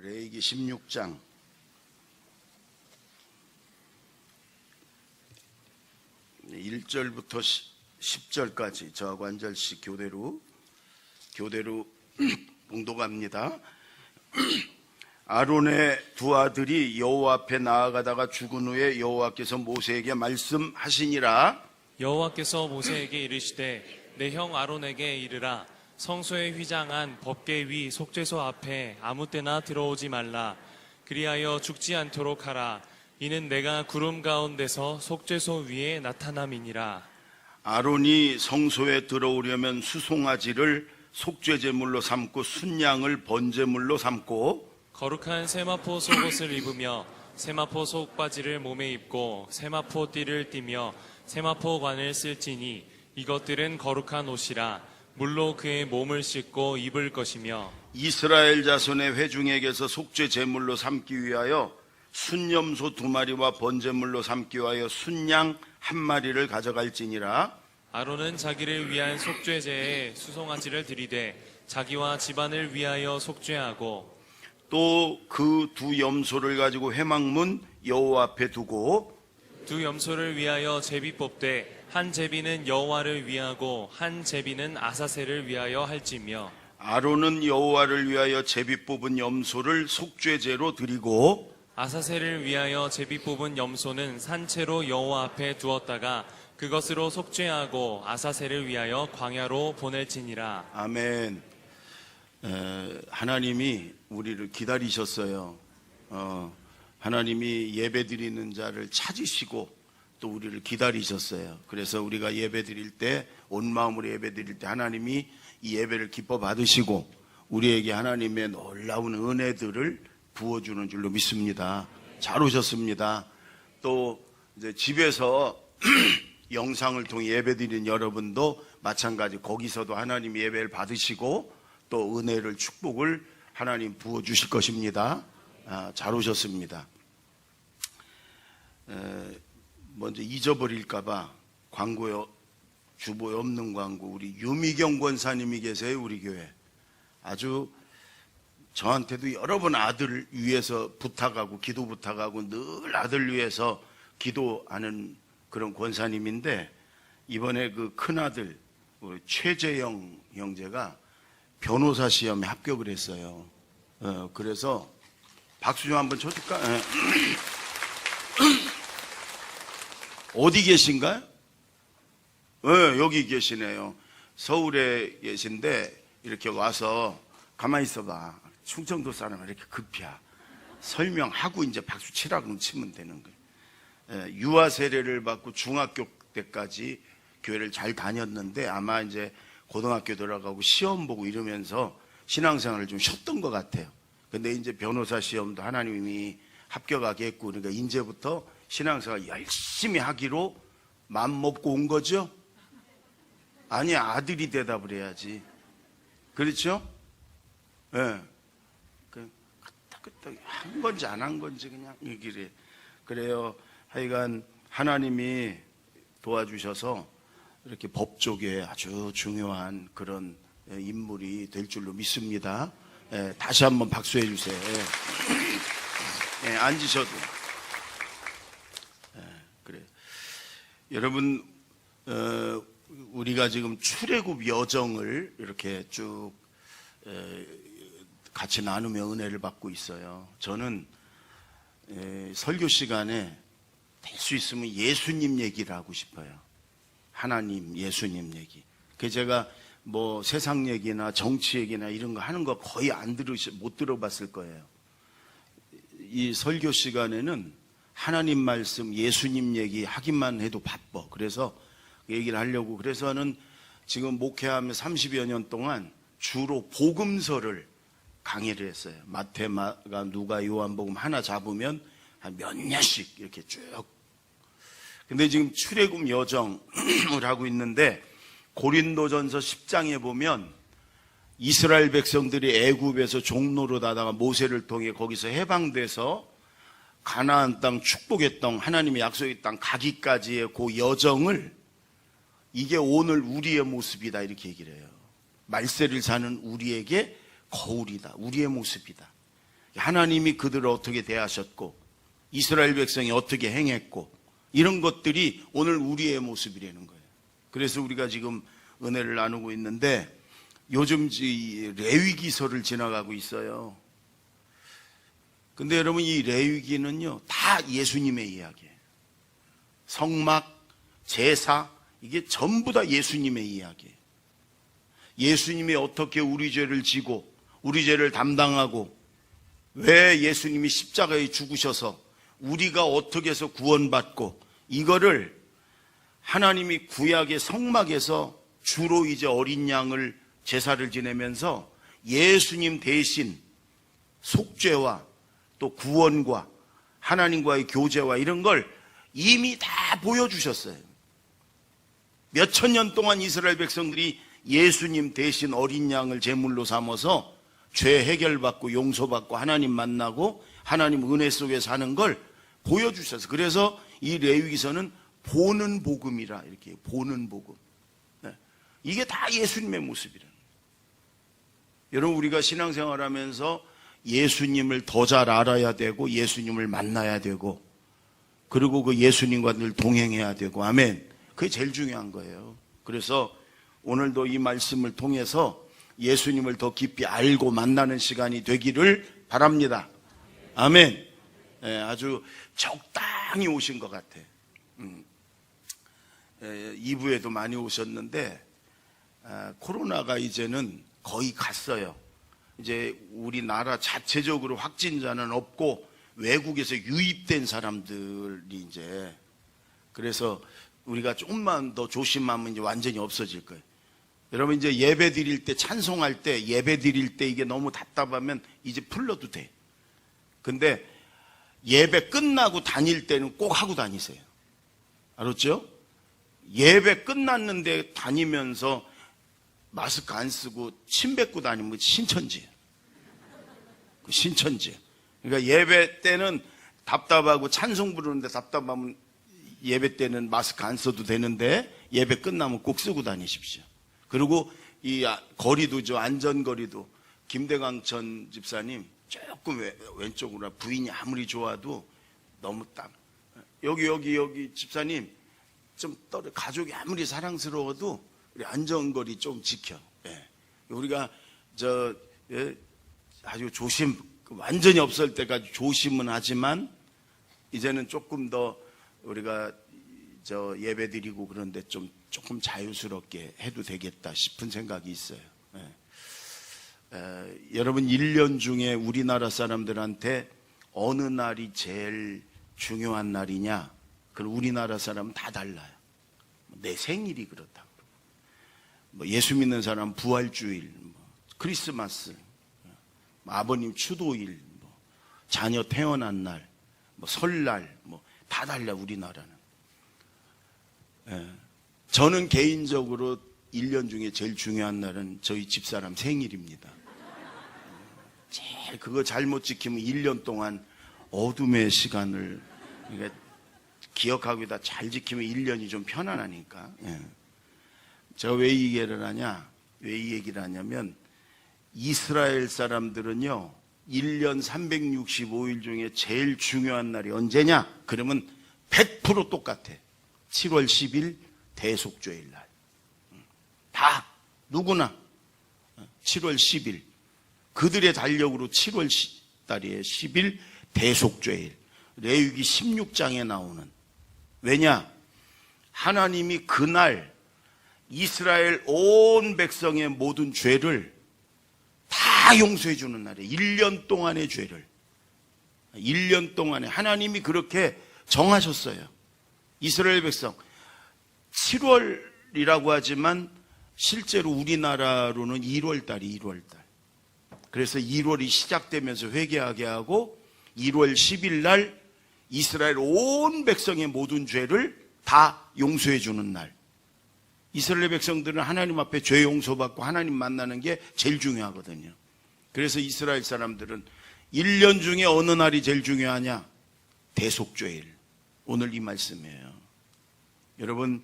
레위기 16장 1절부터 10절까지 저하고 한 절씩 교대로 봉독합니다. 아론의 두 아들이 여호와 앞에 나아가다가 죽은 후에 여호와께서 모세에게 말씀하시니라. 여호와께서 모세에게 이르시되 내 형 아론에게 이르라. 성소에 휘장한 법궤 위 속죄소 앞에 아무 때나 들어오지 말라. 그리하여 죽지 않도록 하라. 이는 내가 구름 가운데서 속죄소 위에 나타남이니라. 아론이 성소에 들어오려면 수송아지를 속죄제물로 삼고 순양을 번제물로 삼고 거룩한 세마포 속옷을 입으며 세마포 속바지를 몸에 입고 세마포 띠를 띠며 세마포 관을 쓸지니 이것들은 거룩한 옷이라. 물로 그의 몸을 씻고 입을 것이며 이스라엘 자손의 회중에게서 속죄제물로 삼기 위하여 순염소 2마리와 번제물로 삼기 위하여 순양 1마리를 가져갈지니라. 아론은 자기를 위한 속죄제에 수송아지를 들이되 자기와 집안을 위하여 속죄하고 또 그 두 염소를 가지고 회막문 여호와 앞에 두고 두 염소를 위하여 제비 뽑되 한 제비는 여호와를 위하고 한 제비는 아사셀을 위하여 할지며 아론은 여호와를 위하여 제비 뽑은 염소를 속죄제로 드리고 아사셀을 위하여 제비 뽑은 염소는 산채로 여호와 앞에 두었다가 그것으로 속죄하고 아사셀을 위하여 광야로 보낼지니라. 아멘. 하나님이 우리를 기다리셨어요. 하나님이 예배드리는 자를 찾으시고 또 우리를 기다리셨어요. 그래서 우리가 예배드릴 때, 온 마음으로 예배드릴 때 하나님이 이 예배를 기뻐 받으시고 우리에게 하나님의 놀라운 은혜들을 부어주는 줄로 믿습니다. 잘 오셨습니다. 또 이제 집에서 영상을 통해 예배드리는 여러분도 마찬가지, 거기서도 하나님 예배를 받으시고 또 은혜를, 축복을 하나님 부어주실 것입니다. 잘 오셨습니다. 먼저 잊어버릴까봐 광고요, 주보에 없는 광고, 우리 유미경 권사님이 계세요. 우리 교회 아주 저한테도 여러 번 아들을 위해서 부탁하고 기도 부탁하고 늘 아들 위해서 기도하는 그런 권사님인데, 이번에 그 큰아들 우리 최재영 형제가 변호사 시험에 합격을 했어요. 그래서 박수 좀 한번 쳐줄까? 어디 계신가요? 여기 계시네요. 서울에 계신데 이렇게 와서 가만히 있어봐. 충청도 사람은 이렇게 급이야. 설명하고 이제 박수 치라고 치면 되는 거예요. 유아 세례를 받고 중학교 때까지 교회를 잘 다녔는데 아마 이제 고등학교 들어가고 시험 보고 이러면서 신앙생활을 좀 쉬었던 것 같아요. 근데 이제 변호사 시험도 하나님이 합격하게 했고, 그러니까 이제부터 신앙생활 열심히 하기로 마음 먹고 온 거죠? 아니, 아들이 대답을 해야지. 그렇죠? 예. 네. 그때 한 건지 안 한 건지 그냥 얘기를 해. 그래요. 하여간 하나님이 도와주셔서 이렇게 법 쪽에 아주 중요한 그런 인물이 될 줄로 믿습니다. 예, 다시 한번 박수해 주세요. 예. 예, 앉으셔도. 그래. 여러분, 우리가 지금 출애굽 여정을 이렇게 쭉 같이 나누며 은혜를 받고 있어요. 저는 설교 시간에 될 수 있으면 예수님 얘기를 하고 싶어요. 하나님, 예수님 얘기. 그 제가 뭐 세상 얘기나 정치 얘기나 이런 거 하는 거 거의 못 들어봤을 거예요. 이 설교 시간에는 하나님 말씀, 예수님 얘기 하기만 해도 바빠. 그래서 얘기를 하려고. 그래서는 지금 목회하며 30여 년 동안 주로 복음서를 강의를 했어요. 마태, 마가, 누가, 요한복음 하나 잡으면 한 몇 년씩 이렇게 쭉. 근데 지금 출애굽 여정을 하고 있는데, 고린도전서 10장에 보면 이스라엘 백성들이 애굽에서 종로로 다다가 모세를 통해 거기서 해방돼서 가나안 땅, 축복의 땅, 하나님의 약속의 땅 가기까지의 그 여정을, 이게 오늘 우리의 모습이다 이렇게 얘기를 해요. 말세를 사는 우리에게 거울이다, 우리의 모습이다. 하나님이 그들을 어떻게 대하셨고 이스라엘 백성이 어떻게 행했고 이런 것들이 오늘 우리의 모습이라는 거예요. 그래서 우리가 지금 은혜를 나누고 있는데 요즘 이 레위기서를 지나가고 있어요. 근데 여러분 이 레위기는요 다 예수님의 이야기예요. 성막, 제사 이게 전부 다 예수님의 이야기예요. 예수님이 어떻게 우리 죄를 지고 우리 죄를 담당하고 왜 예수님이 십자가에 죽으셔서 우리가 어떻게 해서 구원받고 이거를 하나님이 구약의 성막에서 주로 이제 어린 양을 제사를 지내면서 예수님 대신 속죄와 또 구원과 하나님과의 교제와 이런 걸 이미 다 보여주셨어요. 몇천 년 동안 이스라엘 백성들이 예수님 대신 어린 양을 제물로 삼아서 죄 해결받고 용서받고 하나님 만나고 하나님 은혜 속에 사는 걸 보여주셨어요. 그래서 이 레위기서는 보는 복음이라 이렇게 보는 복음. 이게 다 예수님의 모습이라는 거예요. 여러분 우리가 신앙생활하면서 예수님을 더 잘 알아야 되고 예수님을 만나야 되고 그리고 그 예수님과 늘 동행해야 되고 아멘. 그게 제일 중요한 거예요. 그래서 오늘도 이 말씀을 통해서 예수님을 더 깊이 알고 만나는 시간이 되기를 바랍니다. 아멘. 아주 적당히 오신 것 같아. 2부에도 많이 오셨는데 코로나가 이제는 거의 갔어요. 이제 우리나라 자체적으로 확진자는 없고 외국에서 유입된 사람들이 이제 그래서 우리가 조금만 더 조심하면 이제 완전히 없어질 거예요. 여러분 이제 예배 드릴 때 찬송할 때 예배 드릴 때 이게 너무 답답하면 이제 풀러도 돼. 근데 예배 끝나고 다닐 때는 꼭 하고 다니세요. 알았죠? 예배 끝났는데 다니면서 마스크 안 쓰고 침 뱉고 다니면 신천지예요. 신천지. 그러니까 예배 때는 답답하고 찬송 부르는데 답답하면 예배 때는 마스크 안 써도 되는데 예배 끝나면 꼭 쓰고 다니십시오. 그리고 이 거리도 안전거리도 김대강 전 집사님 조금 왼쪽으로 부인이 아무리 좋아도 너무 여기 집사님 좀 가족이 아무리 사랑스러워도 우리 안전거리 좀 지켜. 우리가 아주 조심 완전히 없을 때까지 조심은 하지만 이제는 조금 더 우리가 예배 드리고 그런데 조금 자유스럽게 해도 되겠다 싶은 생각이 있어요. 여러분 1년 중에 우리나라 사람들한테 어느 날이 제일 중요한 날이냐? 그럼 우리나라 사람은 다 달라요. 내 생일이 그렇다고. 예수 믿는 사람 부활주일, 크리스마스, 아버님 추도일, 자녀 태어난 날, 설날, 다 달라 우리나라는. 저는 개인적으로 1년 중에 제일 중요한 날은 저희 집사람 생일입니다. 제일 그거 잘못 지키면 1년 동안 어둠의 시간을 그러니까 기억하고 다 잘 지키면 1년이 좀 편안하니까. 제가 왜 이 얘기를 하냐? 왜 이 얘기를 하냐면 이스라엘 사람들은요 1년 365일 중에 제일 중요한 날이 언제냐? 그러면 100% 똑같아. 7월 10일 대속죄일 날. 다 누구나 7월 10일 그들의 달력으로 7월 달이에요. 10일 대속죄일. 레위기 16장에 나오는. 왜냐? 하나님이 그날 이스라엘 온 백성의 모든 죄를 다 용서해 주는 날이에요. 1년 동안의 죄를. 1년 동안에 하나님이 그렇게 정하셨어요. 이스라엘 백성 7월이라고 하지만 실제로 우리나라로는 1월달이 1월달. 그래서 1월이 시작되면서 회개하게 하고 1월 10일 날 이스라엘 온 백성의 모든 죄를 다 용서해 주는 날. 이스라엘 백성들은 하나님 앞에 죄 용서받고 하나님 만나는 게 제일 중요하거든요. 그래서 이스라엘 사람들은 1년 중에 어느 날이 제일 중요하냐? 대속죄일. 오늘 이 말씀이에요. 여러분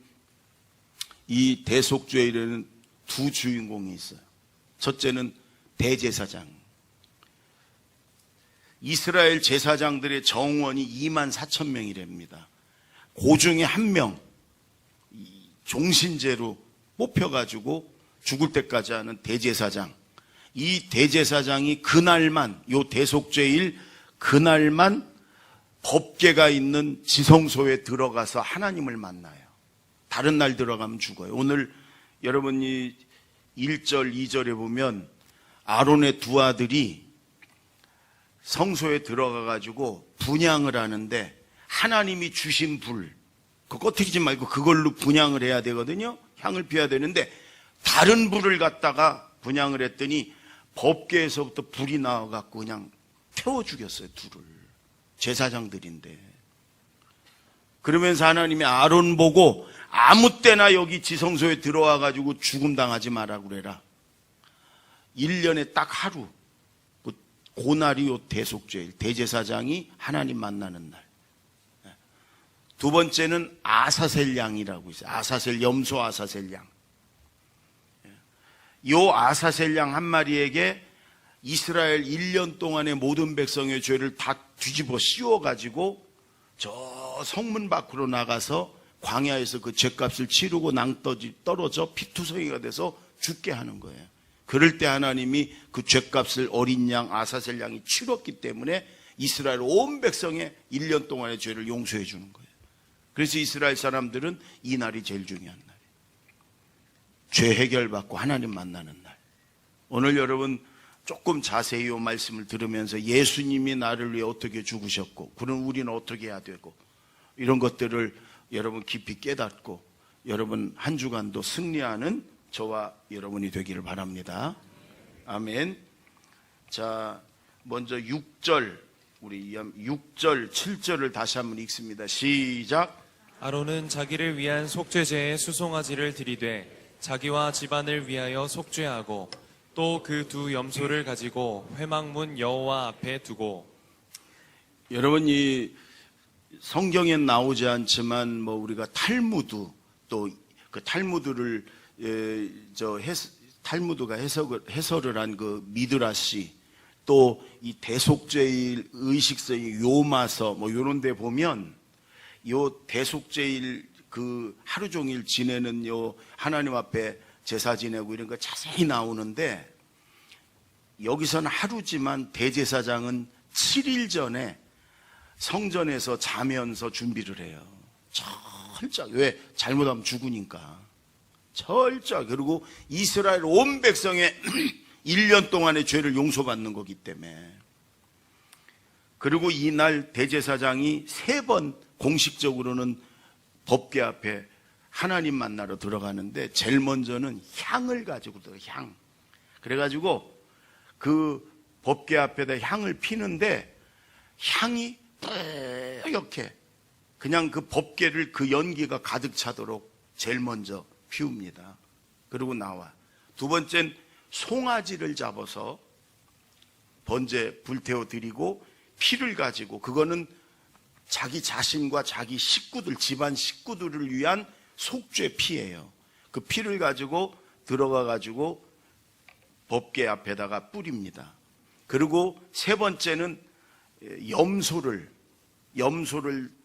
이 대속죄일에는 두 주인공이 있어요. 첫째는 대제사장. 이스라엘 제사장들의 정원이 24,000명이랍니다. 그 중에 한 명, 종신제로 뽑혀가지고 죽을 때까지 하는 대제사장. 이 대제사장이 그날만, 요 대속죄일 그날만 법궤가 있는 지성소에 들어가서 하나님을 만나요. 다른 날 들어가면 죽어요. 오늘 여러분이 1절, 2절에 보면 아론의 두 아들이 성소에 들어가가지고 분향을 하는데 하나님이 주신 불, 그거 꺼트리지 말고 그걸로 분향을 해야 되거든요. 향을 피워야 되는데 다른 불을 갖다가 분향을 했더니 법궤에서부터 불이 나와갖고 그냥 태워 죽였어요, 둘을. 제사장들인데. 그러면서 하나님이 아론 보고 아무 때나 여기 지성소에 들어와가지고 죽음 당하지 마라 그래라. 1년에 딱 하루, 그날이 요 대속죄일, 대제사장이 하나님 만나는 날. 두 번째는 아사셀 양이라고 있어요. 아사셀, 염소 아사셀 양. 요 아사셀 양 한 마리에게 이스라엘 1년 동안의 모든 백성의 죄를 다 뒤집어 씌워가지고 저 성문 밖으로 나가서 광야에서 그 죄값을 치르고 낭떠지 떨어져 피투성이가 돼서 죽게 하는 거예요. 그럴 때 하나님이 그 죄값을 어린 양 아사셀 양이 치렀기 때문에 이스라엘 온 백성의 1년 동안의 죄를 용서해 주는 거예요. 그래서 이스라엘 사람들은 이 날이 제일 중요한 날이에요. 죄 해결받고 하나님 만나는 날. 오늘 여러분 조금 자세히 이 말씀을 들으면서 예수님이 나를 위해 어떻게 죽으셨고 그럼 우리는 어떻게 해야 되고 이런 것들을 여러분 깊이 깨닫고 여러분 한 주간도 승리하는 저와 여러분이 되기를 바랍니다. 아멘. 자, 먼저 6절, 우리 6절, 7절을 다시 한번 읽습니다. 시작. 아론은 자기를 위한 속죄제에 수송아지를 들이되 자기와 집안을 위하여 속죄하고 또 그 두 염소를 가지고 회막문 여호와 앞에 두고. 여러분 이 성경엔 나오지 않지만 뭐 우리가 탈무드 또 그 탈무드를 탈무드가 해설을 한 그 미드라시 또 이 대속죄일 의식서인 요마서 뭐 요런 데 보면 요 대속죄일 그 하루 종일 지내는 요 하나님 앞에 제사 지내고 이런 거 자세히 나오는데 여기서는 하루지만 대제사장은 7일 전에 성전에서 자면서 준비를 해요. 철저하게. 왜? 잘못하면 죽으니까. 철저하게. 그리고 이스라엘 온 백성의 1년 동안의 죄를 용서받는 거기 때문에. 그리고 이날 대제사장이 3번 공식적으로는 법궤 앞에 하나님 만나러 들어가는데 제일 먼저는 향을 가지고 들어가요. 향. 그래가지고 그 법궤 앞에다 향을 피는데 향이 뿌옇게 그냥 그 법궤를 그 연기가 가득 차도록 제일 먼저 피웁니다. 그리고 나와. 두 번째는 송아지를 잡아서 번제 불태워 드리고 피를 가지고 그거는 자기 자신과 자기 식구들, 집안 식구들을 위한 속죄 피예요. 그 피를 가지고 들어가 가지고 법궤 앞에다가 뿌립니다. 그리고 세 번째는 염소를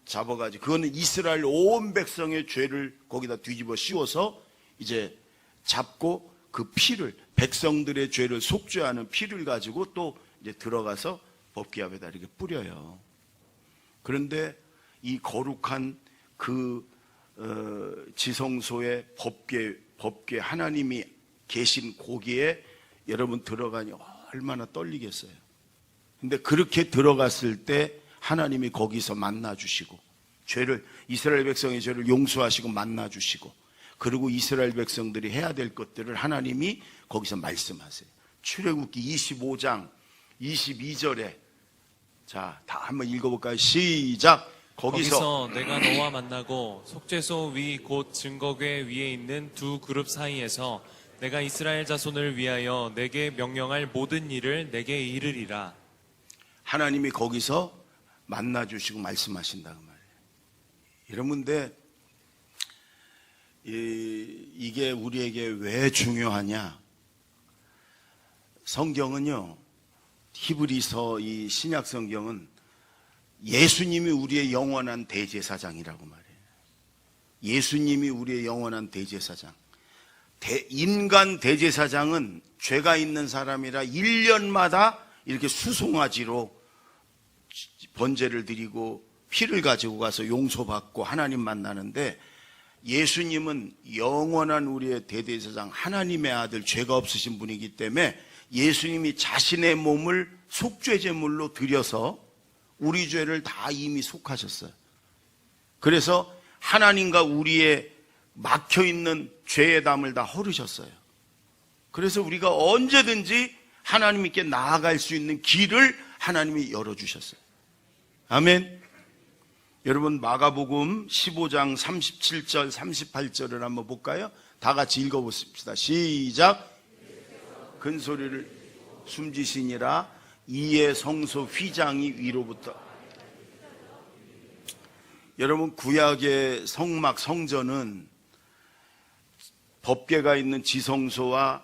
잡아가지고 그거는 이스라엘 온 백성의 죄를 거기다 뒤집어 씌워서 이제 잡고 그 피를 백성들의 죄를 속죄하는 피를 가지고 또 이제 들어가서 법궤 앞에다 이렇게 뿌려요. 그런데 이 거룩한 그 지성소의 법궤 하나님이 계신 고기에 여러분 들어가니 얼마나 떨리겠어요. 근데 그렇게 들어갔을 때 하나님이 거기서 만나주시고 이스라엘 백성의 죄를 용서하시고 만나주시고 그리고 이스라엘 백성들이 해야 될 것들을 하나님이 거기서 말씀하세요. 출애굽기 25장 22절에 자, 다 한번 읽어볼까요? 시작. 거기서 내가 너와 만나고 속죄소 위 곧 증거궤 위에 있는 두 그룹 사이에서 내가 이스라엘 자손을 위하여 내게 명령할 모든 일을 내게 이르리라. 하나님이 거기서 만나주시고 말씀하신다 그 말이에요. 여러분들 이게 우리에게 왜 중요하냐? 성경은요 히브리서 이 신약 성경은 예수님이 우리의 영원한 대제사장이라고 말해요. 예수님이 우리의 영원한 대제사장. 인간 대제사장은 죄가 있는 사람이라 1년마다 이렇게 수송아지로 번제를 드리고 피를 가지고 가서 용서받고 하나님 만나는데, 예수님은 영원한 우리의 대제사장, 하나님의 아들, 죄가 없으신 분이기 때문에 예수님이 자신의 몸을 속죄제물로 드려서 우리 죄를 다 이미 속하셨어요. 그래서 하나님과 우리의 막혀있는 죄의 담을 다 헐으셨어요. 그래서 우리가 언제든지 하나님께 나아갈 수 있는 길을 하나님이 열어주셨어요. 아멘. 여러분, 마가복음 15장 37절 38절을 한번 볼까요? 다 같이 읽어보십시다. 시작. 큰 소리를 숨지시니라. 이에 성소 휘장이 위로부터. 여러분, 구약의 성막 성전은 법궤가 있는 지성소와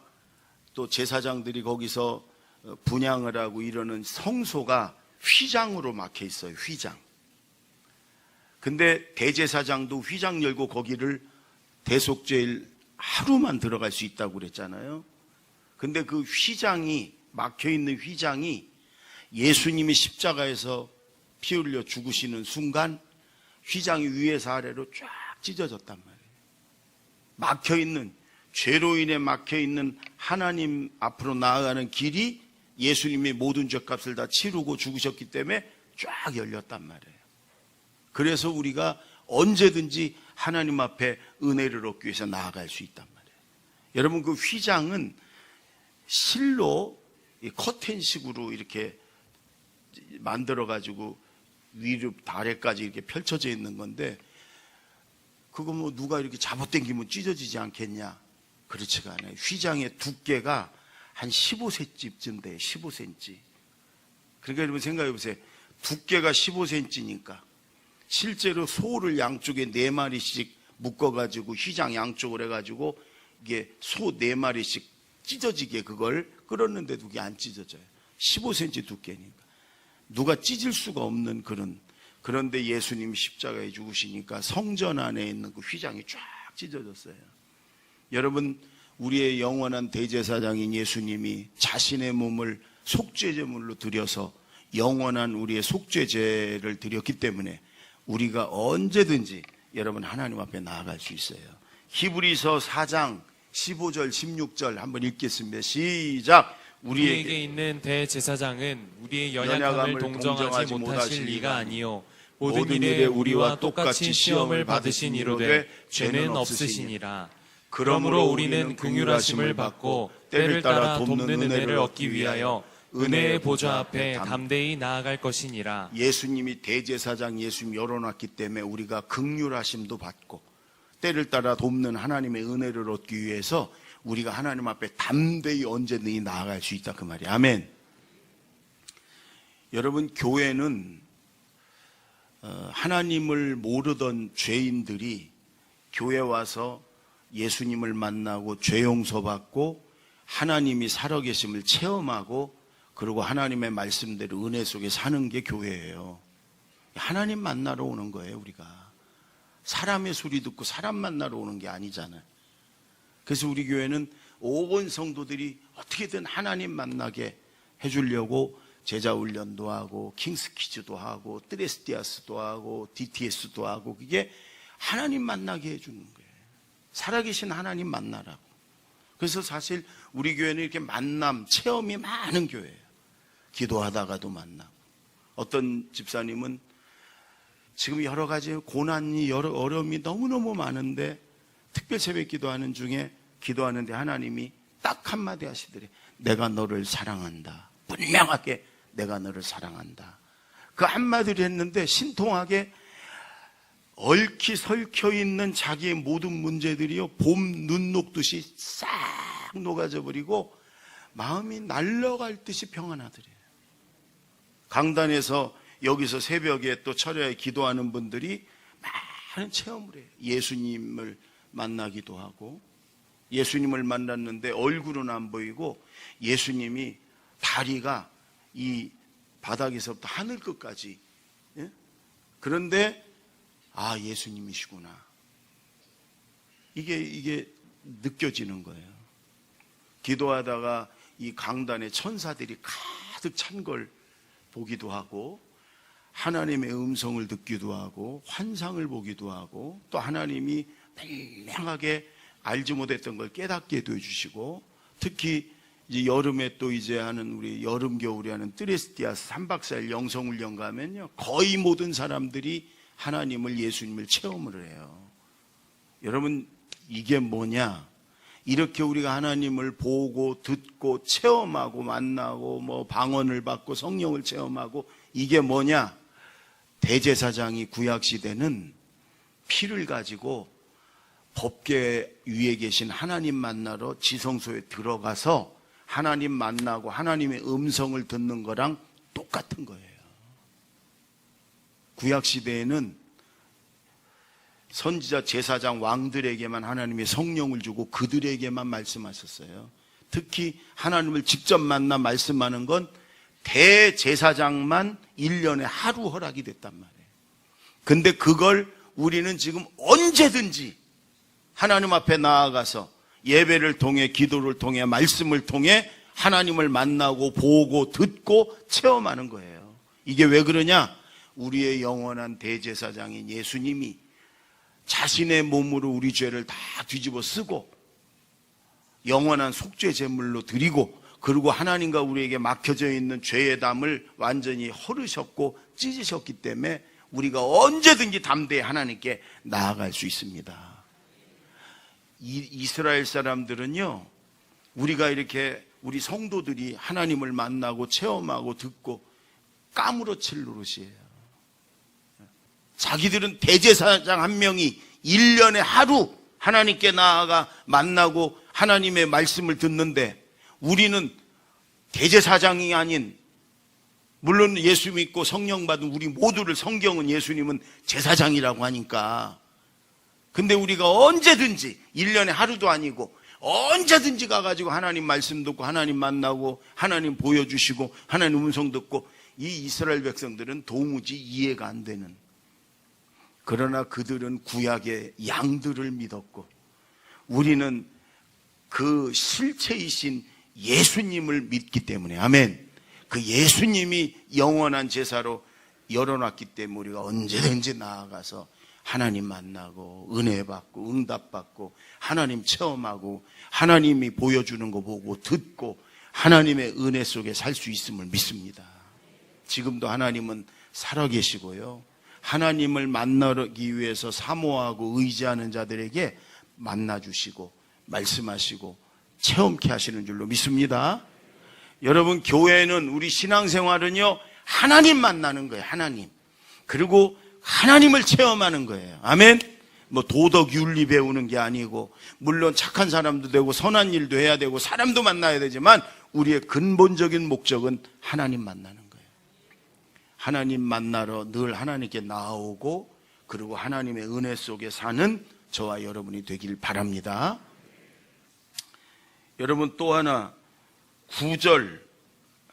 또 제사장들이 거기서 분향을 하고 이러는 성소가 휘장으로 막혀 있어요. 휘장. 근데 대제사장도 휘장 열고 거기를 대속죄일 하루만 들어갈 수 있다고 그랬잖아요. 근데 그 휘장이, 막혀있는 휘장이 예수님이 십자가에서 피 흘려 죽으시는 순간 휘장이 위에서 아래로 쫙 찢어졌단 말이에요. 막혀있는, 죄로 인해 막혀있는 하나님 앞으로 나아가는 길이 예수님이 모든 죄값을 다 치르고 죽으셨기 때문에 쫙 열렸단 말이에요. 그래서 우리가 언제든지 하나님 앞에 은혜를 얻기 위해서 나아갈 수 있단 말이에요. 여러분, 그 휘장은 실로 커튼식으로 이렇게 만들어가지고 위로 아래까지 이렇게 펼쳐져 있는 건데, 그거 뭐 누가 이렇게 잡아당기면 찢어지지 않겠냐? 그렇지가 않아요. 휘장의 두께가 한 15cm쯤 돼요. 15cm. 그러니까 여러분 생각해 보세요. 두께가 15cm니까 실제로 소를 양쪽에 4마리씩 묶어가지고 휘장 양쪽으로 해가지고 이게 소 4마리씩 찢어지게 그걸 끌었는데도 그게 안 찢어져요. 15cm 두께니까 누가 찢을 수가 없는 그런. 그런데 예수님이 십자가에 죽으시니까 성전 안에 있는 그 휘장이 쫙 찢어졌어요. 여러분, 우리의 영원한 대제사장인 예수님이 자신의 몸을 속죄제물로 드려서 영원한 우리의 속죄제를 드렸기 때문에 우리가 언제든지 여러분 하나님 앞에 나아갈 수 있어요. 히브리서 4장 15절 16절 한번 읽겠습니다. 시작. 우리에게 있는 대제사장은 우리의 연약함을 동정하지 못하실 리가 아니요 모든 일에 우리와 똑같이 시험을 받으신 이로되 죄는 없으시니라. 그러므로 우리는 긍휼하심을 받고 때를 따라 돕는 은혜를 얻기 위하여 은혜의 보좌 앞에 담대히 나아갈 것이니라. 예수님이 대제사장 예수님 열어놨기 때문에 우리가 긍휼하심도 받고 때를 따라 돕는 하나님의 은혜를 얻기 위해서 우리가 하나님 앞에 담대히 언제든지 나아갈 수 있다 그 말이에요. 아멘. 여러분, 교회는 하나님을 모르던 죄인들이 교회 와서 예수님을 만나고 죄 용서받고 하나님이 살아계심을 체험하고 그리고 하나님의 말씀대로 은혜 속에 사는 게 교회예요. 하나님 만나러 오는 거예요. 우리가 사람의 소리 듣고 사람 만나러 오는 게 아니잖아요. 그래서 우리 교회는 온 성도들이 어떻게든 하나님 만나게 해주려고 제자 훈련도 하고 킹스키즈도 하고 트레스티아스도 하고 DTS도 하고, 그게 하나님 만나게 해주는 거예요. 살아계신 하나님 만나라고. 그래서 사실 우리 교회는 이렇게 만남 체험이 많은 교회예요. 기도하다가도 만나고. 어떤 집사님은 지금 여러 가지 고난이 어려움이 너무너무 많은데 특별 새벽 기도하는 중에 기도하는데 하나님이 딱 한마디 하시더래. 내가 너를 사랑한다. 분명하게 내가 너를 사랑한다. 그 한마디를 했는데 신통하게 얽히 설켜 있는 자기의 모든 문제들이요 봄 눈 녹듯이 싹 녹아져 버리고 마음이 날아갈 듯이 평안하더래요. 강단에서 여기서 새벽에 또 철야에 기도하는 분들이 많은 체험을 해요. 예수님을 만나기도 하고, 예수님을 만났는데 얼굴은 안 보이고 예수님이 다리가 이 바닥에서부터 하늘 끝까지. 예? 그런데 아, 예수님이시구나. 이게 느껴지는 거예요. 기도하다가 이 강단에 천사들이 가득 찬 걸 보기도 하고, 하나님의 음성을 듣기도 하고, 환상을 보기도 하고, 또 하나님이 맹하게 알지 못했던 걸 깨닫게 해주시고, 특히 이제 여름에 또 이제 하는 우리 여름 겨울에 하는 뜨레스티아스 3박 4일 영성훈련 가면요, 거의 모든 사람들이 하나님을, 예수님을 체험을 해요. 여러분, 이게 뭐냐? 이렇게 우리가 하나님을 보고 듣고 체험하고 만나고 뭐 방언을 받고 성령을 체험하고, 이게 뭐냐? 대제사장이 구약시대는 피를 가지고 법궤 위에 계신 하나님 만나러 지성소에 들어가서 하나님 만나고 하나님의 음성을 듣는 거랑 똑같은 거예요. 구약시대에는 선지자, 제사장, 왕들에게만 하나님의 성령을 주고 그들에게만 말씀하셨어요. 특히 하나님을 직접 만나 말씀하는 건 대제사장만 1년에 하루 허락이 됐단 말이에요. 근데 그걸 우리는 지금 언제든지 하나님 앞에 나아가서 예배를 통해, 기도를 통해, 말씀을 통해 하나님을 만나고 보고 듣고 체험하는 거예요. 이게 왜 그러냐? 우리의 영원한 대제사장인 예수님이 자신의 몸으로 우리 죄를 다 뒤집어 쓰고 영원한 속죄 제물로 드리고, 그리고 하나님과 우리에게 막혀져 있는 죄의 담을 완전히 헐으셨고 찢으셨기 때문에 우리가 언제든지 담대히 하나님께 나아갈 수 있습니다. 이스라엘 사람들은요, 우리가 이렇게 우리 성도들이 하나님을 만나고 체험하고 듣고 까무러칠 노릇이에요. 자기들은 대제사장 한 명이 1년에 하루 하나님께 나아가 만나고 하나님의 말씀을 듣는데, 우리는 대제사장이 아닌, 물론 예수 믿고 성령 받은 우리 모두를 성경은 예수님은 제사장이라고 하니까, 근데 우리가 언제든지 1년에 하루도 아니고 언제든지 가가지고 하나님 말씀 듣고 하나님 만나고 하나님 보여주시고 하나님 음성 듣고, 이 이스라엘 백성들은 도무지 이해가 안 되는, 그러나 그들은 구약의 양들을 믿었고 우리는 그 실체이신 예수님을 믿기 때문에, 아멘, 그 예수님이 영원한 제사로 열어놨기 때문에 우리가 언제든지 나아가서 하나님 만나고 은혜 받고 응답 받고 하나님 체험하고 하나님이 보여주는 거 보고 듣고 하나님의 은혜 속에 살 수 있음을 믿습니다. 지금도 하나님은 살아계시고요, 하나님을 만나기 위해서 사모하고 의지하는 자들에게 만나주시고 말씀하시고 체험케 하시는 줄로 믿습니다. 여러분, 교회는, 우리 신앙생활은요, 하나님 만나는 거예요. 하나님. 그리고 하나님을 체험하는 거예요. 아멘. 뭐 도덕 윤리 배우는 게 아니고, 물론 착한 사람도 되고 선한 일도 해야 되고 사람도 만나야 되지만 우리의 근본적인 목적은 하나님 만나는 거예요. 하나님 만나러 늘 하나님께 나아오고, 그리고 하나님의 은혜 속에 사는 저와 여러분이 되길 바랍니다. 여러분, 또 하나 8절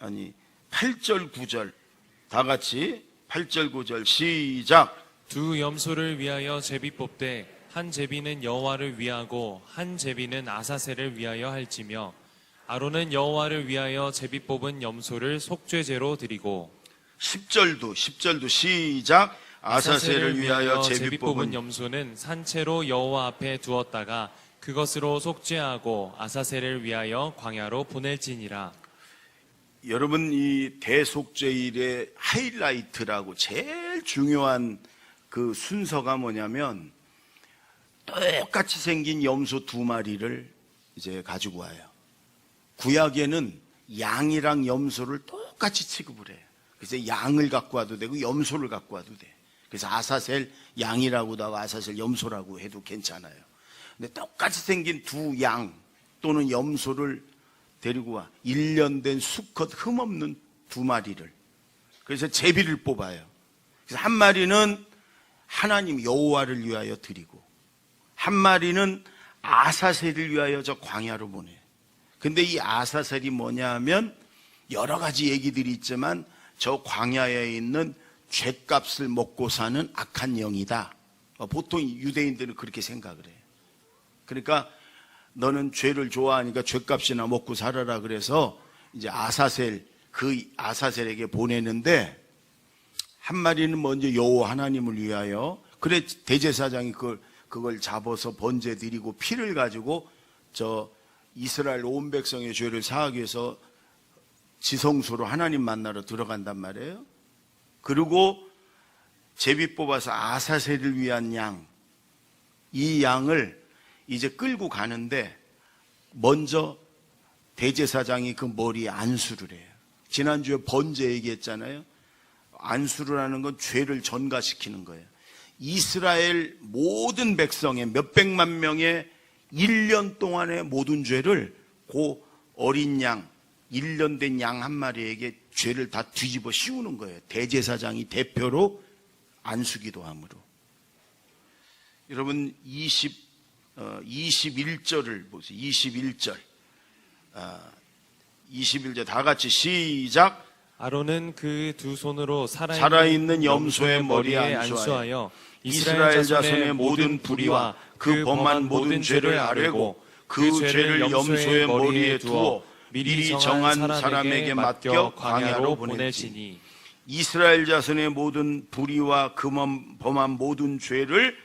9절 다 같이 8절 9절 시작. 두 염소를 위하여 제비 뽑되 한 제비는 여호와를 위하고 한 제비는 아사셀을 위하여 할지며, 아론은 여호와를 위하여 제비 뽑은 염소를 속죄제로 드리고, 10절도 시작. 아사셀을 위하여 제비 뽑은 염소는 산채로 여호와 앞에 두었다가 그것으로 속죄하고 아사셀을 위하여 광야로 보낼지니라. 여러분, 이 대속죄일의 하이라이트라고 제일 중요한 그 순서가 뭐냐면, 똑같이 생긴 염소 2마리를 이제 가지고 와요. 구약에는 양이랑 염소를 똑같이 취급을 해요. 그래서 양을 갖고 와도 되고 염소를 갖고 와도 돼. 그래서 아사셀 양이라고도 하고 아사셀 염소라고 해도 괜찮아요. 근데 똑같이 생긴 2양 또는 염소를 데리고 와. 1년 된 수컷 흠없는 2마리를. 그래서 제비를 뽑아요. 그래서 한 마리는 하나님 여호와를 위하여 드리고, 한 마리는 아사셀을 위하여 저 광야로 보내요. 근데 이 아사셀이 뭐냐 하면 여러 가지 얘기들이 있지만 저 광야에 있는 죗값을 먹고 사는 악한 영이다. 보통 유대인들은 그렇게 생각을 해요. 그러니까 너는 죄를 좋아하니까 죗값이나 먹고 살아라 그래서 이제 그 아사셀에게 보내는데 한 마리는 먼저 여호와 하나님을 위하여 그래 대제사장이 그걸 잡아서 번제 드리고 피를 가지고 저 이스라엘 온 백성의 죄를 사하기 위해서 지성소로 하나님 만나러 들어간단 말이에요. 그리고 제비 뽑아서 아사셀을 위한 양, 이 양을 이제 끌고 가는데 먼저 대제사장이 그 머리에 안수를 해요. 지난주에 번제 얘기했잖아요. 안수를 하는 건 죄를 전가시키는 거예요. 이스라엘 모든 백성의 몇백만 명의 1년 동안의 모든 죄를 그 어린 양, 1년 된 양 한 마리에게 죄를 다 뒤집어 씌우는 거예요. 대제사장이 대표로 안수기도 함으로. 여러분 21절을 보세요. 21절 다 같이 시작. 아론은 그 두 손으로 살아있는 염소의 머리에 안수하여 이스라엘 자손의 모든 불의와 그 범한 모든 죄를 아뢰고 그 죄를 염소의 머리에 두어 미리 정한 사람에게 맡겨 광야로 보낼지니. 이스라엘 자손의 모든 불의와 그 범한 모든 죄를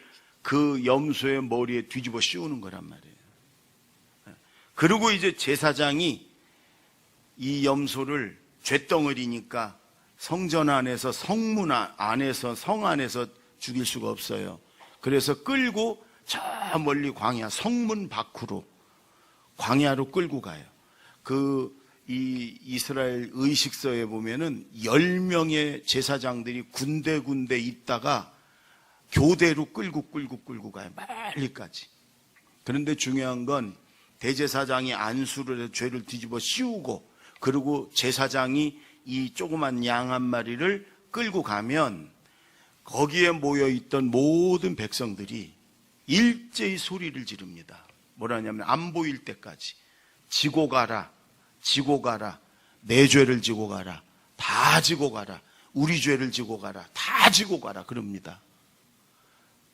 그 염소의 머리에 뒤집어 씌우는 거란 말이에요. 그리고 이제 제사장이 이 염소를 쇳덩어리니까 성전 안에서 성문 안에서 성 안에서 죽일 수가 없어요. 그래서 끌고 저 멀리 광야 성문 밖으로 광야로 끌고 가요. 이 이스라엘 의식서에 보면은 10명의 제사장들이 군데군데 있다가 교대로 끌고 가요. 멀리까지. 그런데 중요한 건 대제사장이 안수를 해서 죄를 뒤집어 씌우고 그리고 제사장이 이 조그만 양 한 마리를 끌고 가면 거기에 모여있던 모든 백성들이 일제히 소리를 지릅니다. 뭐라냐면 안 보일 때까지 지고 가라, 지고 가라, 내 죄를 지고 가라, 다 지고 가라, 우리 죄를 지고 가라, 다 지고 가라 그럽니다.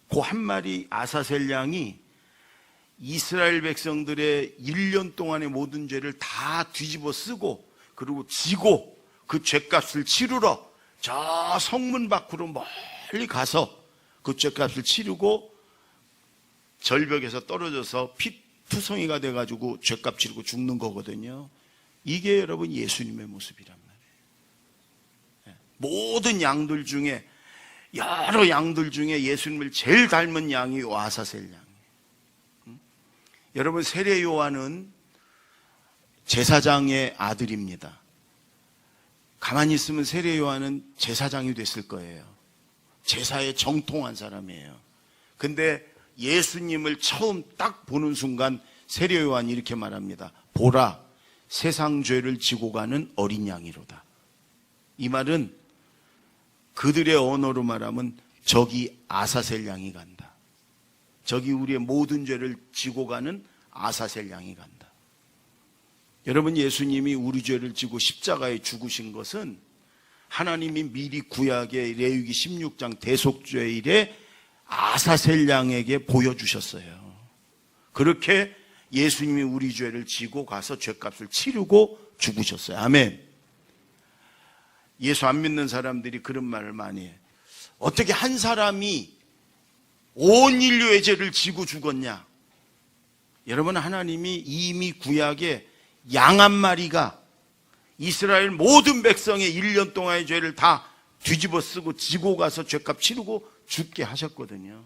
그 한 마리 아사셀 양이 이스라엘 백성들의 1년 동안의 모든 죄를 다 뒤집어 쓰고 그리고 지고 그 죄값을 치르러 저 성문 밖으로 멀리 가서 그 죄값을 치르고 절벽에서 떨어져서 피투성이가 돼가지고 죄값 치르고 죽는 거거든요. 이게 여러분 예수님의 모습이란 말이에요. 모든 양들 중에 여러 양들 중에 예수님을 제일 닮은 양이 아사셀 양이에요. 여러분 세례 요한은 제사장의 아들입니다. 가만히 있으면 세례 요한은 제사장이 됐을 거예요. 제사에 정통한 사람이에요. 근데 예수님을 처음 딱 보는 순간 세례 요한이 이렇게 말합니다. 보라, 세상 죄를 지고 가는 어린 양이로다. 이 말은 그들의 언어로 말하면 저기 아사셀 양이 간다. 저기 우리의 모든 죄를 지고 가는 아사셀 양이 간다. 여러분 예수님이 우리 죄를 지고 십자가에 죽으신 것은 하나님이 미리 구약의 레위기 16장 대속죄일에 아사셀 양에게 보여주셨어요. 그렇게 예수님이 우리 죄를 지고 가서 죄값을 치르고 죽으셨어요. 아멘. 예수 안 믿는 사람들이 그런 말을 많이 해요. 어떻게 한 사람이 온 인류의 죄를 지고 죽었냐? 여러분 하나님이 이미 구약에 양 한 마리가 이스라엘 모든 백성의 1년 동안의 죄를 다 뒤집어 쓰고 지고 가서 죄값 치르고 죽게 하셨거든요.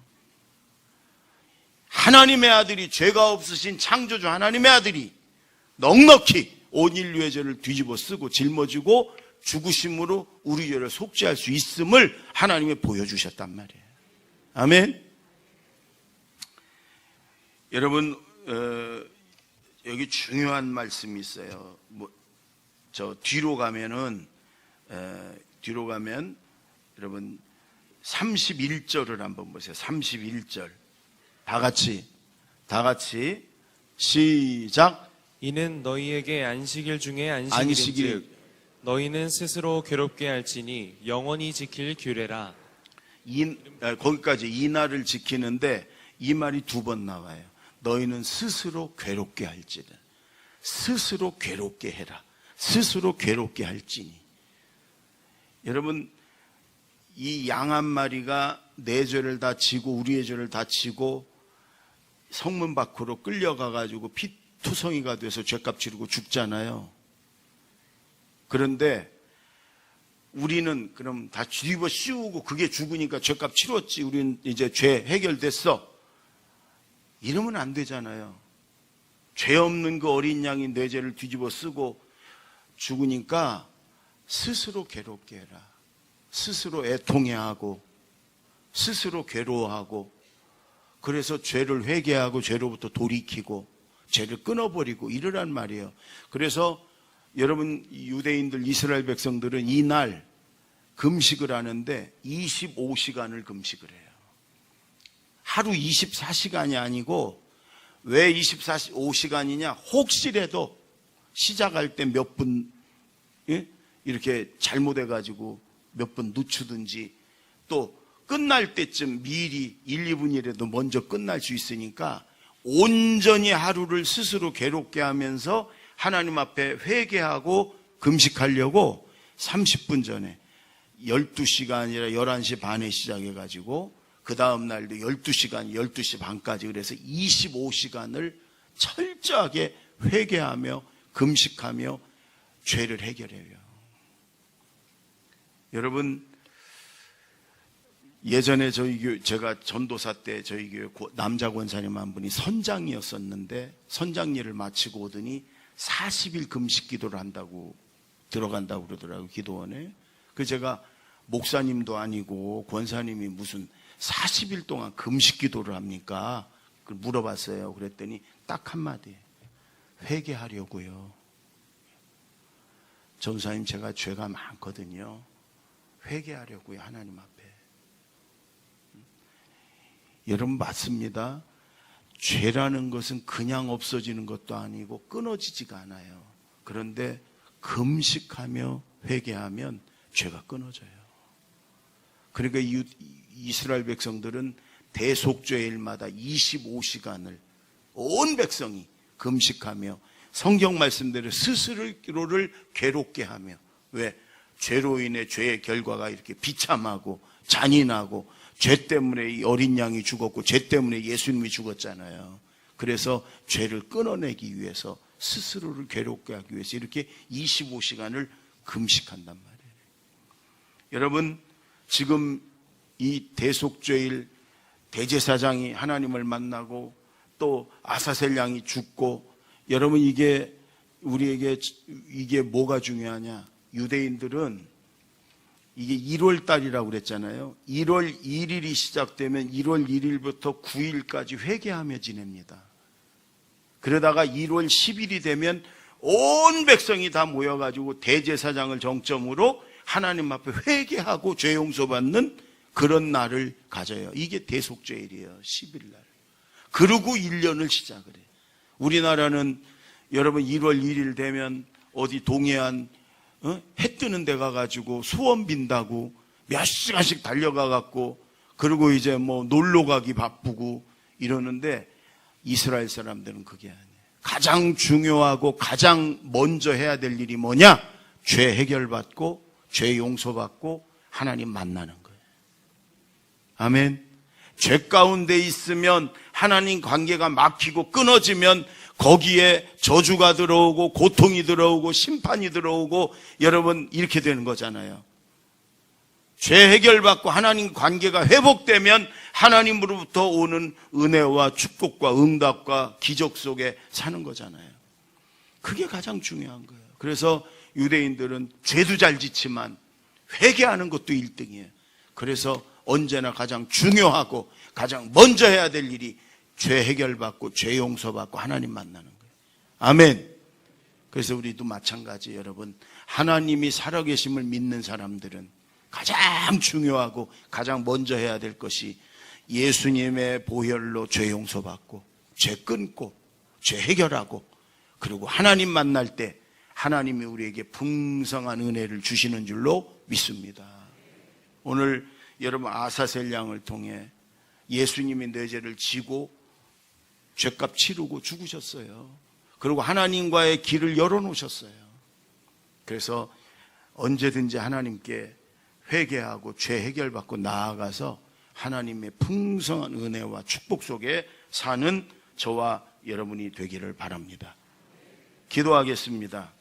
하나님의 아들이 죄가 없으신 창조주 하나님의 아들이 넉넉히 온 인류의 죄를 뒤집어 쓰고 짊어지고 죽으심으로 우리 죄를 속죄할 수 있음을 하나님이 보여주셨단 말이에요. 아멘. 여러분 여기 중요한 말씀이 있어요. 저 뒤로 가면 여러분 31절을 한번 보세요. 31절 다 같이 시작. 이는 너희에게 안식일 중에 안식일인즉 너희는 스스로 괴롭게 할지니 영원히 지킬 규례라. 거기까지 이 날을 지키는데 이 말이 2번 나와요. 너희는 스스로 괴롭게 할지라. 스스로 괴롭게 해라. 스스로 괴롭게 할지니. 여러분, 이 양 한 마리가 내 죄를 다 지고 우리의 죄를 다 지고 성문 밖으로 끌려가 가지고 피투성이가 돼서 죄값 치르고 죽잖아요. 그런데 우리는 그럼 다 뒤집어 씌우고 그게 죽으니까 죄값 치렀지. 우리는 이제 죄 해결됐어. 이러면 안 되잖아요. 죄 없는 그 어린 양이 내 죄를 뒤집어 쓰고 죽으니까 스스로 괴롭게 해라. 스스로 애통해하고 스스로 괴로워하고 그래서 죄를 회개하고 죄로부터 돌이키고 죄를 끊어버리고 이러란 말이에요. 그래서 여러분 유대인들 이스라엘 백성들은 이날 금식을 하는데 25시간을 금식을 해요. 하루 24시간이 아니고 왜 25시간이냐? 혹시라도 시작할 때 몇 분 이렇게 잘못해가지고 몇 분 늦추든지 또 끝날 때쯤 미리 1, 2분이라도 먼저 끝날 수 있으니까 온전히 하루를 스스로 괴롭게 하면서 하나님 앞에 회개하고 금식하려고 30분 전에 12시가 아니라 11시 반에 시작해가지고 그 다음 날도 12시간, 12시 반까지 그래서 25시간을 철저하게 회개하며 금식하며 죄를 해결해요. 여러분, 예전에 제가 전도사 때 저희 교회 남자 권사님 한 분이 선장이었었는데 선장 일을 마치고 오더니 40일 금식 기도를 한다고 들어간다고 그러더라고요, 기도원에. 그래서 제가 목사님도 아니고 권사님이 무슨 40일 동안 금식 기도를 합니까? 그걸 물어봤어요. 그랬더니 딱 한마디, 회개하려고요. 전사님, 제가 죄가 많거든요. 회개하려고요, 하나님 앞에. 여러분, 맞습니다. 죄라는 것은 그냥 없어지는 것도 아니고 끊어지지가 않아요. 그런데 금식하며 회개하면 죄가 끊어져요. 그러니까 이스라엘 백성들은 대속죄일마다 25시간을 온 백성이 금식하며 성경 말씀대로 스스로를 괴롭게 하며, 왜? 죄로 인해 죄의 결과가 이렇게 비참하고 잔인하고 죄 때문에 이 어린 양이 죽었고 죄 때문에 예수님이 죽었잖아요. 그래서 죄를 끊어내기 위해서 스스로를 괴롭게 하기 위해서 이렇게 25시간을 금식한단 말이에요. 여러분, 지금 이 대속죄일 대제사장이 하나님을 만나고 또 아사셀 양이 죽고, 여러분 이게 우리에게 이게 뭐가 중요하냐? 유대인들은 이게 1월 달이라고 그랬잖아요. 1월 1일이 시작되면 1월 1일부터 9일까지 회개하며 지냅니다. 그러다가 1월 10일이 되면 온 백성이 다 모여가지고 대제사장을 정점으로 하나님 앞에 회개하고 죄 용서받는 그런 날을 가져요. 이게 대속죄일이에요. 10일 날. 그러고 1년을 시작을 해요. 우리나라는 여러분 1월 1일 되면 어디 동해안 해 뜨는 데 가가지고 수원 빈다고 몇 시간씩 달려가갖고 그리고 이제 뭐 놀러 가기 바쁘고 이러는데, 이스라엘 사람들은 그게 아니에요. 가장 중요하고 가장 먼저 해야 될 일이 뭐냐? 죄 해결받고 죄 용서받고 하나님 만나는 거예요. 아멘. 죄 가운데 있으면 하나님 관계가 막히고 끊어지면 거기에 저주가 들어오고 고통이 들어오고 심판이 들어오고 여러분 이렇게 되는 거잖아요. 죄 해결받고 하나님 관계가 회복되면 하나님으로부터 오는 은혜와 축복과 응답과 기적 속에 사는 거잖아요. 그게 가장 중요한 거예요. 그래서 유대인들은 죄도 잘 짓지만 회개하는 것도 1등이에요. 그래서 언제나 가장 중요하고 가장 먼저 해야 될 일이 죄 해결받고 죄 용서받고 하나님 만나는 거예요. 아멘. 그래서 우리도 마찬가지. 여러분, 하나님이 살아계심을 믿는 사람들은 가장 중요하고 가장 먼저 해야 될 것이 예수님의 보혈로 죄 용서받고 죄 끊고 죄 해결하고, 그리고 하나님 만날 때 하나님이 우리에게 풍성한 은혜를 주시는 줄로 믿습니다. 오늘 여러분 아사셀 양을 통해 예수님이 내 죄를 지고 죄값 치르고 죽으셨어요. 그리고 하나님과의 길을 열어놓으셨어요. 그래서 언제든지 하나님께 회개하고 죄 해결받고 나아가서 하나님의 풍성한 은혜와 축복 속에 사는 저와 여러분이 되기를 바랍니다. 기도하겠습니다.